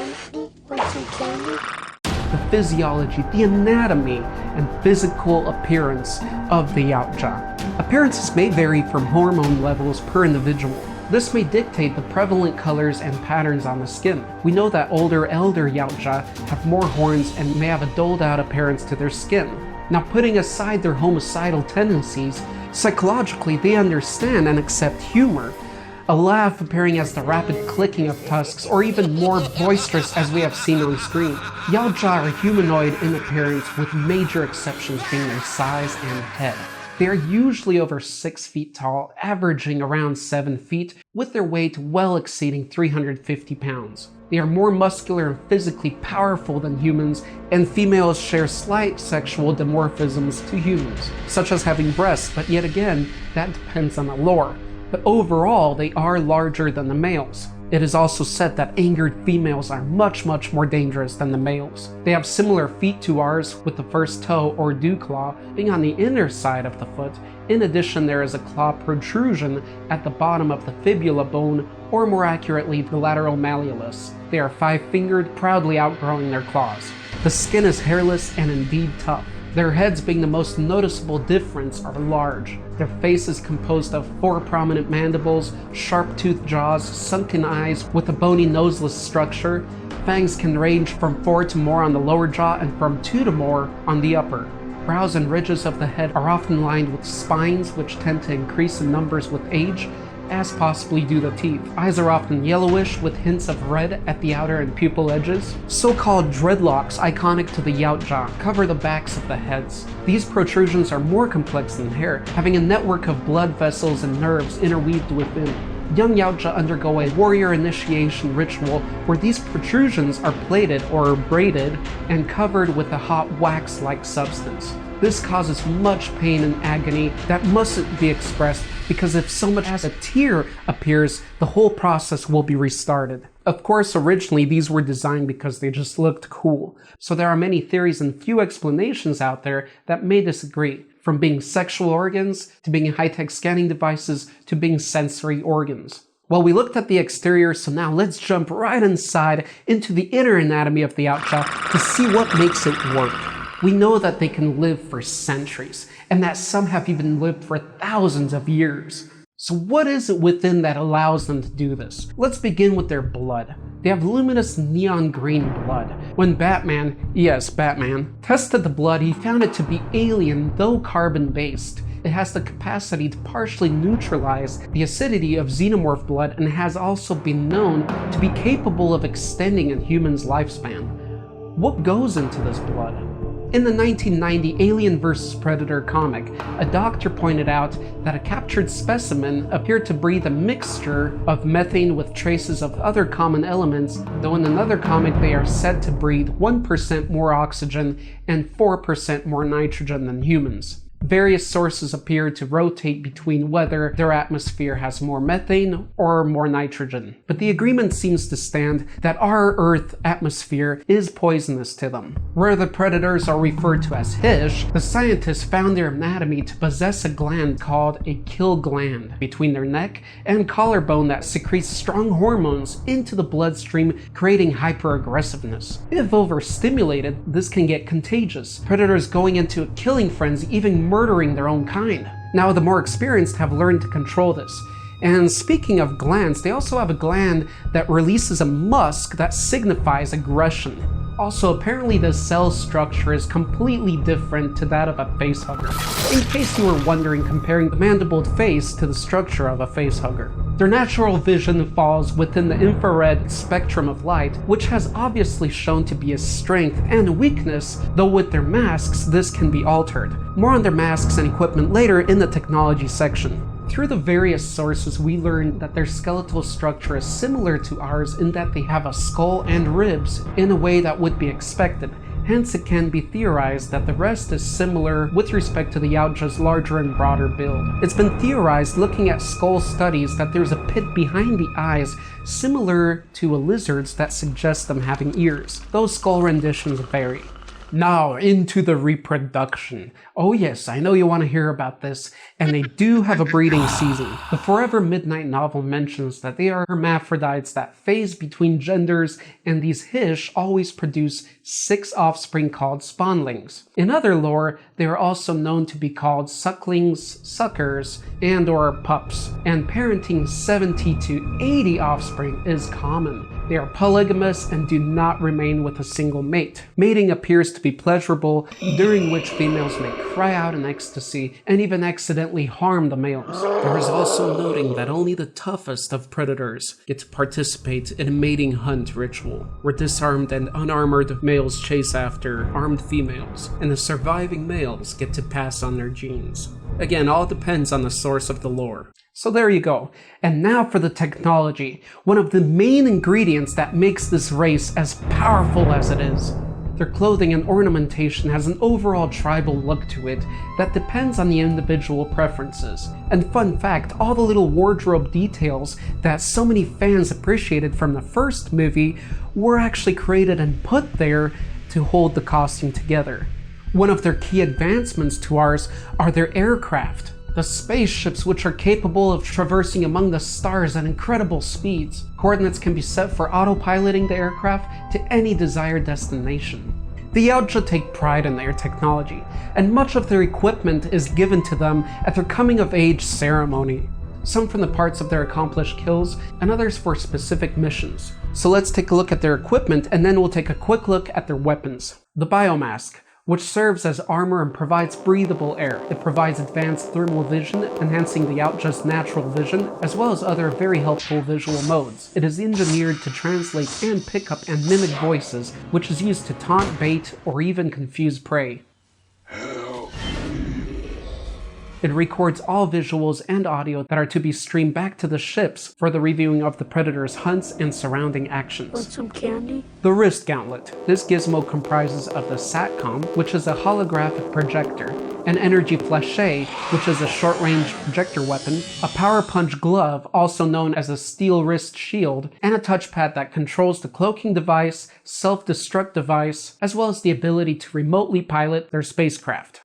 The physiology, the anatomy, and physical appearance of the Yautja. Appearances may vary from hormone levels per individual. This may dictate the prevalent colors and patterns on the skin. We know that older elder Yautja have more horns and may have a dulled out appearance to their skin. Now, putting aside their homicidal tendencies, psychologically they understand and accept humor. A laugh appearing as the rapid clicking of tusks, or even more boisterous as we have seen on screen. Yautja are humanoid in appearance, with major exceptions being their size and head. They are usually over 6 feet tall, averaging around 7 feet, with their weight well exceeding 350 pounds. They are more muscular and physically powerful than humans, and females share slight sexual dimorphisms to humans, such as having breasts, but yet again, that depends on the lore. But overall, they are larger than the males. It is also said that angered females are much more dangerous than the males. They have similar feet to ours, with the first toe or dew claw being on the inner side of the foot. In addition, there is a claw protrusion at the bottom of the fibula bone, or more accurately, the lateral malleolus. They are 5-fingered, proudly outgrowing their claws. The skin is hairless and indeed tough. Their heads, being the most noticeable difference, are large. Their face is composed of 4 prominent mandibles, sharp-toothed jaws, sunken eyes with a bony noseless structure. Fangs can range from 4 to more on the lower jaw and from 2 to more on the upper. Brows and ridges of the head are often lined with spines, which tend to increase in numbers with age, as possibly do the teeth. Eyes are often yellowish with hints of red at the outer and pupil edges. So-called dreadlocks, iconic to the Yautja, cover the backs of the heads. These protrusions are more complex than hair, having a network of blood vessels and nerves interweaved within. Young Yautja undergo a warrior initiation ritual where these protrusions are plaited or braided and covered with a hot wax-like substance. This causes much pain and agony that mustn't be expressed, because if so much as a tear appears, the whole process will be restarted. Of course, originally these were designed because they just looked cool, so there are many theories and few explanations out there that may disagree, from being sexual organs, to being high-tech scanning devices, to being sensory organs. Well, we looked at the exterior, so now let's jump right inside into the inner anatomy of the Yautja to see what makes it work. We know that they can live for centuries, and that some have even lived for thousands of years. So what is it within that allows them to do this? Let's begin with their blood. They have luminous neon green blood. When Batman, yes, Batman, tested the blood, he found it to be alien, though carbon-based. It has the capacity to partially neutralize the acidity of xenomorph blood, and has also been known to be capable of extending a human's lifespan. What goes into this blood? In the 1990 Alien vs. Predator comic, a doctor pointed out that a captured specimen appeared to breathe a mixture of methane with traces of other common elements, though in another comic they are said to breathe 1% more oxygen and 4% more nitrogen than humans. Various sources appear to rotate between whether their atmosphere has more methane or more nitrogen, but the agreement seems to stand that our Earth atmosphere is poisonous to them. Where the predators are referred to as HIsh, the scientists found their anatomy to possess a gland called a kill gland between their neck and collarbone that secretes strong hormones into the bloodstream, creating hyper-aggressiveness. If overstimulated, this can get contagious, predators going into a killing frenzy, even murdering their own kind. Now, the more experienced have learned to control this. And speaking of glands, they also have a gland that releases a musk that signifies aggression. Also, apparently the cell structure is completely different to that of a facehugger, in case you were wondering, comparing the mandibled face to the structure of a facehugger. Their natural vision falls within the infrared spectrum of light, which has obviously shown to be a strength and a weakness, though with their masks this can be altered. More on their masks and equipment later in the technology section. Through the various sources, we learned that their skeletal structure is similar to ours in that they have a skull and ribs in a way that would be expected. Hence, it can be theorized that the rest is similar with respect to the Yautja's larger and broader build. It's been theorized, looking at skull studies, that there's a pit behind the eyes similar to a lizard's that suggests them having ears. Those skull renditions vary. Now, into the reproduction. Oh yes, I know you want to hear about this, and they do have a breeding season. The Forever Midnight novel mentions that they are hermaphrodites that phase between genders, and these HIsh always produce 6 offspring called spawnlings. In other lore, they are also known to be called sucklings, suckers, and or pups, and parenting 70 to 80 offspring is common. They are polygamous and do not remain with a single mate. Mating appears to be pleasurable, during which females may cry out in ecstasy and even accidentally harm the males. There is also noting that only the toughest of predators get to participate in a mating hunt ritual, where disarmed and unarmored males chase after armed females, and the surviving males get to pass on their genes. Again, all depends on the source of the lore. So there you go. And now for the technology, one of the main ingredients that makes this race as powerful as it is. Their clothing and ornamentation has an overall tribal look to it that depends on the individual preferences. And fun fact, all the little wardrobe details that so many fans appreciated from the first movie were actually created and put there to hold the costume together. One of their key advancements to ours are their aircraft. The spaceships, which are capable of traversing among the stars at incredible speeds. Coordinates can be set for autopiloting the aircraft to any desired destination. The Yautja take pride in their technology, and much of their equipment is given to them at their coming-of-age ceremony. Some from the parts of their accomplished kills, and others for specific missions. So let's take a look at their equipment, and then we'll take a quick look at their weapons. The Biomask, which serves as armor and provides breathable air. It provides advanced thermal vision, enhancing the Yautja's natural vision, as well as other very helpful visual modes. It is engineered to translate and pick up and mimic voices, which is used to taunt, bait, or even confuse prey. It records all visuals and audio that are to be streamed back to the ships for the reviewing of the Predator's hunts and surrounding actions. Want some candy? The wrist gauntlet. This gizmo comprises of the SATCOM, which is a holographic projector, an energy flèche, which is a short-range projector weapon, a power punch glove, also known as a steel wrist shield, and a touchpad that controls the cloaking device, self-destruct device, as well as the ability to remotely pilot their spacecraft.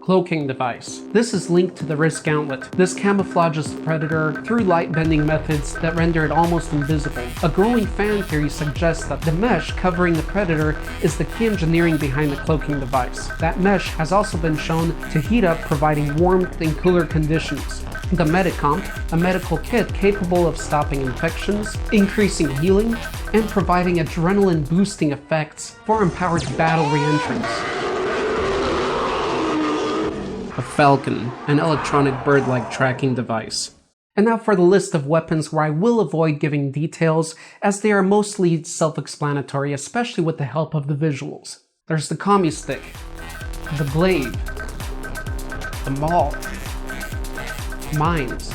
Cloaking device. This is linked to the wrist gauntlet. This camouflages the Predator through light bending methods that render it almost invisible. A growing fan theory suggests that the mesh covering the Predator is the key engineering behind the cloaking device. That mesh has also been shown to heat up, providing warmth in cooler conditions. The Medicomp, a medical kit capable of stopping infections, increasing healing, and providing adrenaline boosting effects for empowered battle re-entrants. A Falcon, an electronic bird-like tracking device. And now for the list of weapons, where I will avoid giving details as they are mostly self-explanatory, especially with the help of the visuals. There's the commie stick, the blade, the maul, mines,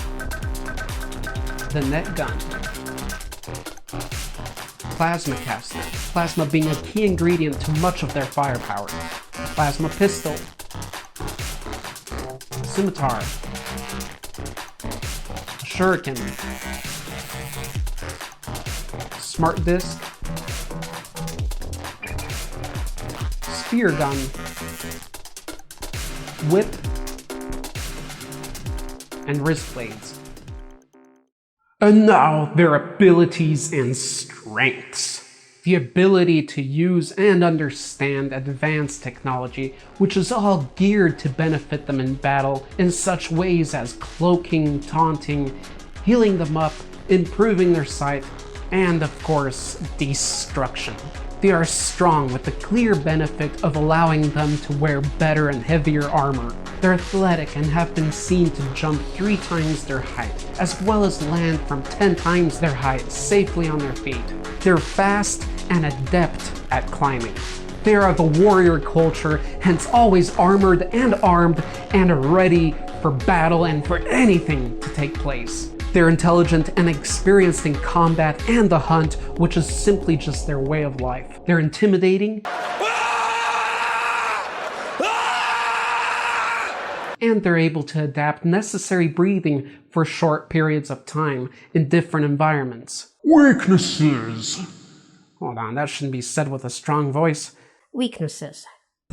the net gun, plasma caster, plasma being a key ingredient to much of their firepower, plasma pistol, scimitar, shuriken, smart disc, spear gun, whip, and wrist blades. And now their abilities and strengths. The ability to use and understand advanced technology, which is all geared to benefit them in battle in such ways as cloaking, taunting, healing them up, improving their sight, and of course, destruction. They are strong with the clear benefit of allowing them to wear better and heavier armor. They're athletic and have been seen to jump 3 times their height, as well as land from 10 times their height safely on their feet. They're fast and adept at climbing. They are the warrior culture, hence always armored and armed and ready for battle and for anything to take place. They're intelligent and experienced in combat and the hunt, which is simply just their way of life. They're intimidating, and they're able to adapt necessary breathing for short periods of time in different environments. Weaknesses. Hold on, that shouldn't be said with a strong voice. Weaknesses.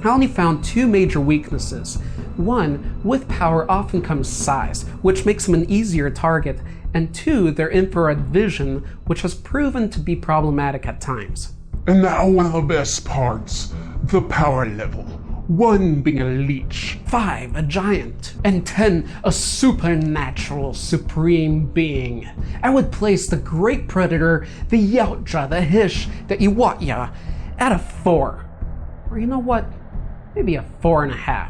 I only found two major weaknesses. One, with power often comes size, which makes them an easier target, and two, their infrared vision, which has proven to be problematic at times. And now one of the best parts, the power level. 1 being a leech, 5 a giant, and 10 a supernatural supreme being. I would place the great predator, the Yautja, the HIsh, the Yautja, at a 4. Or you know what? Maybe a 4.5.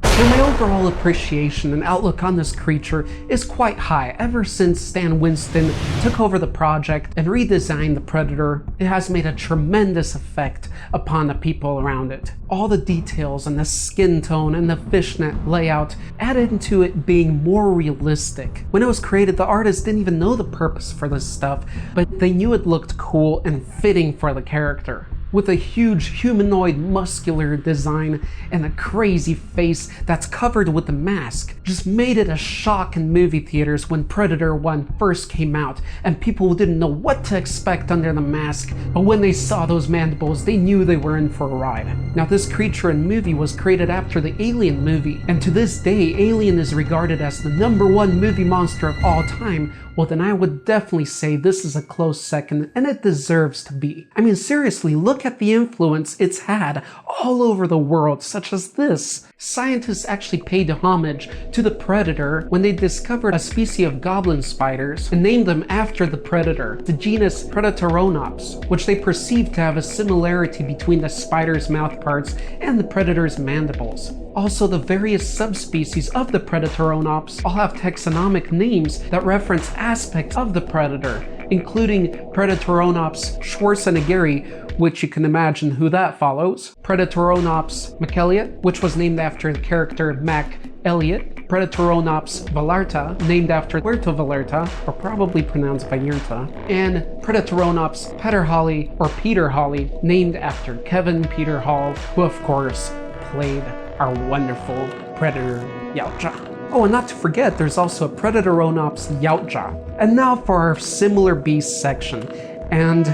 And my overall appreciation and outlook on this creature is quite high. Ever since Stan Winston took over the project and redesigned the Predator, it has made a tremendous effect upon the people around it. All the details and the skin tone and the fishnet layout added into it being more realistic. When it was created, the artists didn't even know the purpose for this stuff, but they knew it looked cool and fitting for the character. With a huge humanoid muscular design and a crazy face that's covered with a mask, just made it a shock in movie theaters when Predator 1 first came out and people didn't know what to expect under the mask, but when they saw those mandibles they knew they were in for a ride. Now this creature in movie was created after the Alien movie, and to this day Alien is regarded as the #1 movie monster of all time. Well then I would definitely say this is a close second, and it deserves to be. I mean seriously, look at the influence it's had all over the world, such as this. Scientists actually paid homage to the Predator when they discovered a species of goblin spiders and named them after the Predator, the genus Predatoronopes, which they perceived to have a similarity between the spider's mouthparts and the Predator's mandibles. Also, the various subspecies of the Predatoronopes all have taxonomic names that reference aspects of the Predator, including Predatoronopes schwarzeneggeri, which you can imagine who that follows, Predatoronopes McElliot, which was named after the character Mac Elliot, Predatoronopes Vallarta, named after Puerto Vallarta, or probably pronounced Vallarta, and Predatoronopes Peterhally, or Peter Hawley, named after Kevin Peter Hall, who of course played our wonderful Predator Yautja. Oh, and not to forget, there's also a Predatoronopes Yautja. And now for our similar beast section, and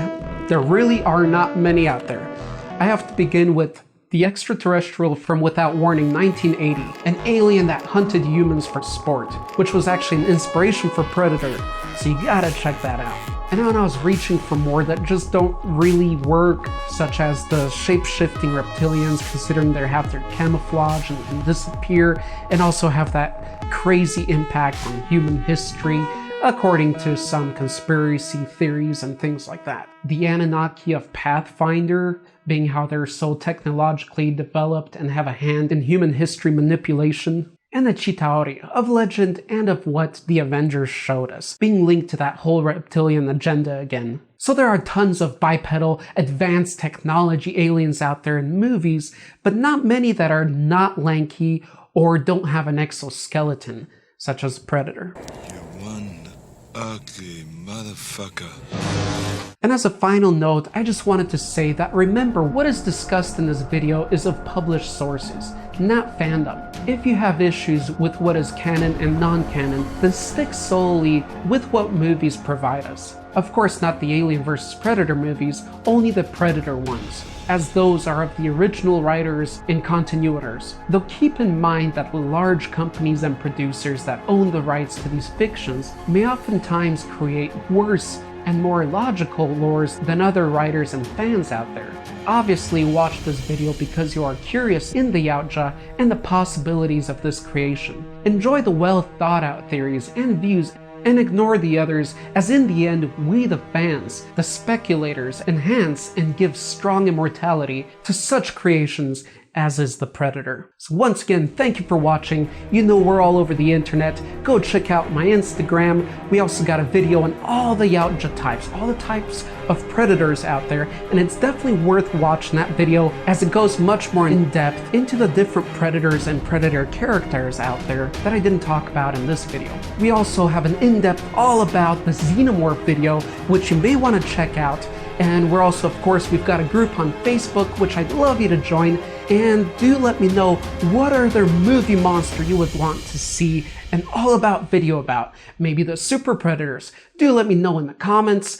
there really are not many out there. I have to begin with the extraterrestrial from Without Warning 1980, an alien that hunted humans for sport, which was actually an inspiration for Predator, so you gotta check that out. And when I was reaching for more that just don't really work, such as the shape-shifting reptilians, considering they have their camouflage and can disappear, and also have that crazy impact on human history, according to some conspiracy theories and things like that. The Anunnaki of Pathfinder, being how they're so technologically developed and have a hand in human history manipulation. And the Chitauri of legend and of what the Avengers showed us, being linked to that whole reptilian agenda again. So there are tons of bipedal, advanced technology aliens out there in movies, but not many that are not lanky or don't have an exoskeleton, such as Predator. You're one ugly motherfucker. And as a final note, I just wanted to say that remember, what is discussed in this video is of published sources, not fandom. If you have issues with what is canon and non-canon, then stick solely with what movies provide us. Of course, not the Alien vs. Predator movies, only the Predator ones, as those are of the original writers and continuators. Though keep in mind that large companies and producers that own the rights to these fictions may oftentimes create worse and more logical lores than other writers and fans out there. Obviously watch this video because you are curious in the Yautja and the possibilities of this creation. Enjoy the well thought out theories and views and ignore the others, as in the end we the fans, the speculators, enhance and give strong immortality to such creations as is the Predator. So once again, thank you for watching. You know we're all over the internet. Go check out my Instagram. We also got a video on all the Yautja types, all the types of predators out there, and it's definitely worth watching that video as it goes much more in depth into the different predators and predator characters out there that I didn't talk about in this video. We also have an in-depth all about the Xenomorph video, which you may want to check out. And we're also, of course, we've got a group on Facebook, which I'd love you to join. And do let me know what other movie monster you would want to see an all about video about. Maybe the super predators. Do let me know in the comments.